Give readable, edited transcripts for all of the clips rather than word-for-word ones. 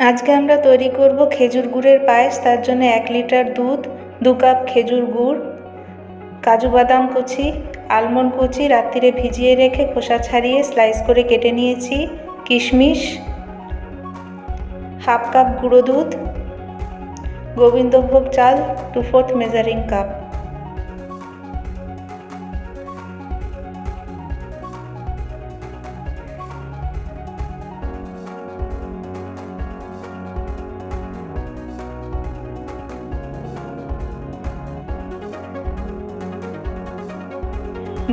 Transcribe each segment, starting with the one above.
আজকে আমরা তৈরি করব খেজুর গুড়ের পায়েস। তার জন্য 1 লিটার দুধ, 2 কাপ খেজুর গুড়, কাজু বাদাম কুচি, আলমন্ড কুচি রাত্রিরে ভিজিয়ে রেখে খোসা ছাড়িয়ে স্লাইস করে কেটে নিয়েছি, কিশমিশ, হাফ কাপ গুঁড়ো দুধ, গোবিন্দভোগ চাল 2/4 মেজারিং কাপ।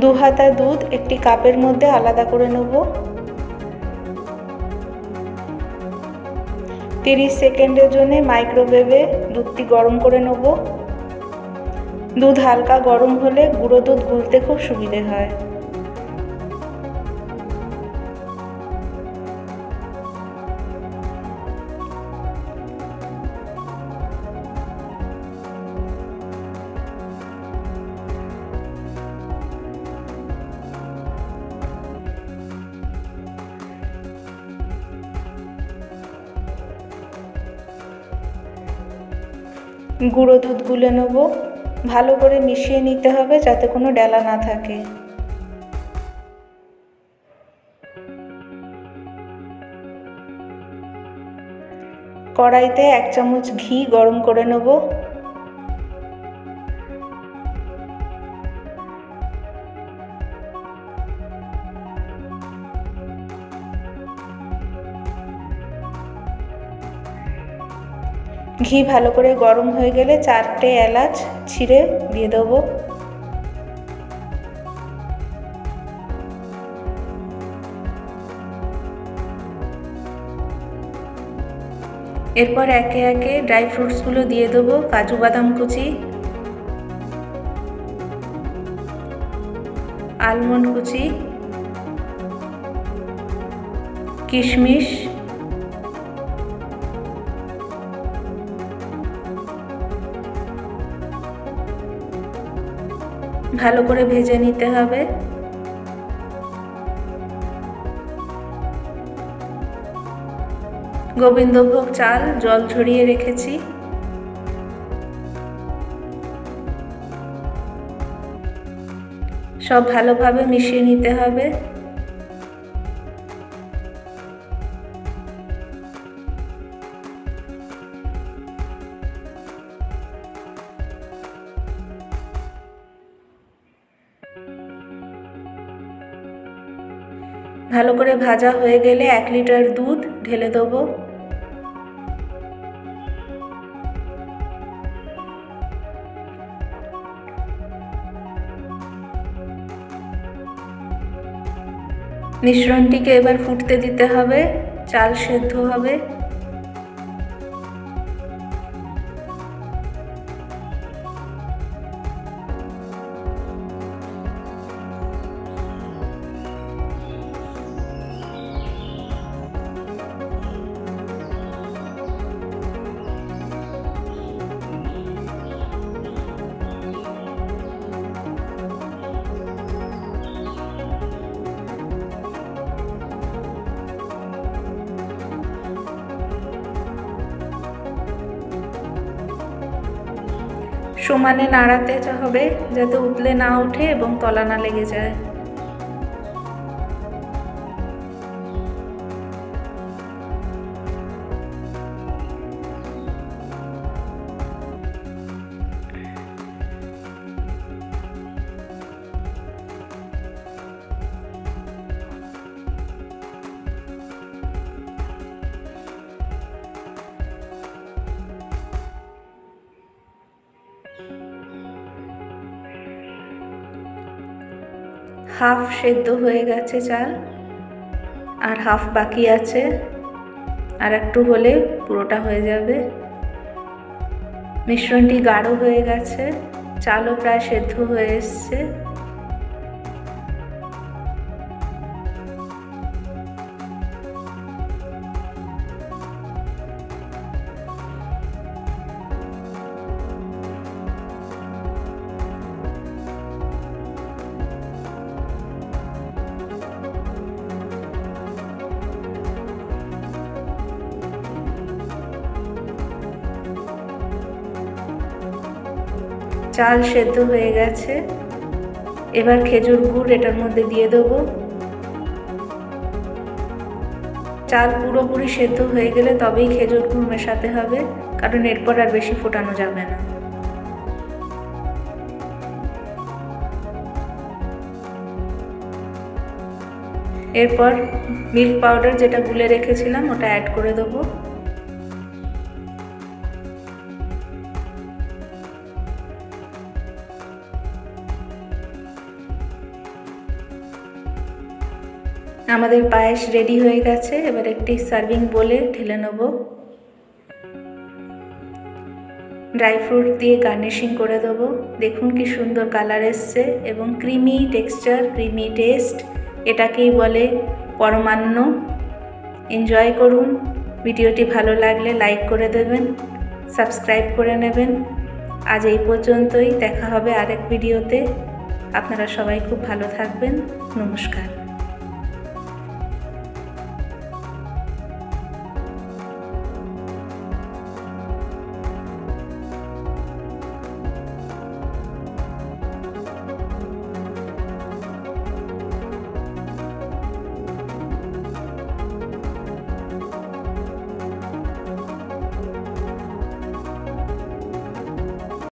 দু হাতা দুধ একটি কাপের মধ্যে আলাদা করে নেব। 30 সেকেন্ডের জন্য মাইক্রোওয়েভে দুধটি গরম করে নেব। দুধ হালকা গরম হলে গুঁড়ো দুধ গুলতে খুব সুবিধে হয়। গুঁড়ো দুধ গুলে নেব। ভালো করে মিশিয়ে নিতে হবে যাতে কোনো ডেলা না থাকে। কড়াইতে 1 চামচ ঘি গরম করে নেব। ঘি ভালো করে গরম হয়ে গেলে 4টে এলাচ ছিঁড়ে দিয়ে দেব। এরপর একে একে ড্রাই ফ্রুটসগুলো দিয়ে দেব। কাজু বাদাম কুচি, আলমন্ড কুচি, কিশমিশ, ভালো করে ভেজে নিতে হবে। গোবিন্দভোগ চাল জল ঝরিয়ে রেখেছি। সব ভালোভাবে মিশিয়ে নিতে হবে। ভালো করে ভাজা হয়ে গেলে 1 লিটার দুধ ঢেলে দেবো। মিশ্রণটিকে এবার ফুটতে দিতে হবে, চাল সেদ্ধ হবে। সমানে নাড়াতে হবে যাতে উতলে না ওঠে এবং তলা না লেগে যায়। হাফ সেদ্ধ হয়ে গেছে চাল, আর হাফ বাকি আছে। আর একটু হলে পুরোটা হয়ে যাবে। মিশ্রণটি গাঢ় হয়ে গেছে, চালও প্রায় সেদ্ধ হয়ে এসছে। চাল সেদ্ধ হয়ে গেছে। এবার খেজুর গুড় এটার মধ্যে দিয়ে দেবো। চাল পুরোপুরি সেদ্ধ হয়ে গেলে তবেই খেজুর গুড় মেশাতে হবে, কারণ এরপর আর বেশি ফোটানো যাবে না। এরপর মিল্ক পাউডার যেটা গুলে রেখেছিলাম ওটা অ্যাড করে দেবো। আমাদের পায়েস রেডি হয়ে গেছে। এবার একটি সার্ভিং বোলে ঢেলে নেব। ড্রাই ফ্রুট দিয়ে গার্নিশিং করে দেবো। দেখুন কি সুন্দর কালার এসছে এবং ক্রিমি টেক্সচার, ক্রিমি টেস্ট, এটাকেই বলে পরমান্ন। এনজয় করুন। ভিডিওটি ভালো লাগলে লাইক করে দেবেন, সাবস্ক্রাইব করে নেবেন। আজ এই পর্যন্তই, দেখা হবে আরেক ভিডিওতে। আপনারা সবাই খুব ভালো থাকবেন। নমস্কার।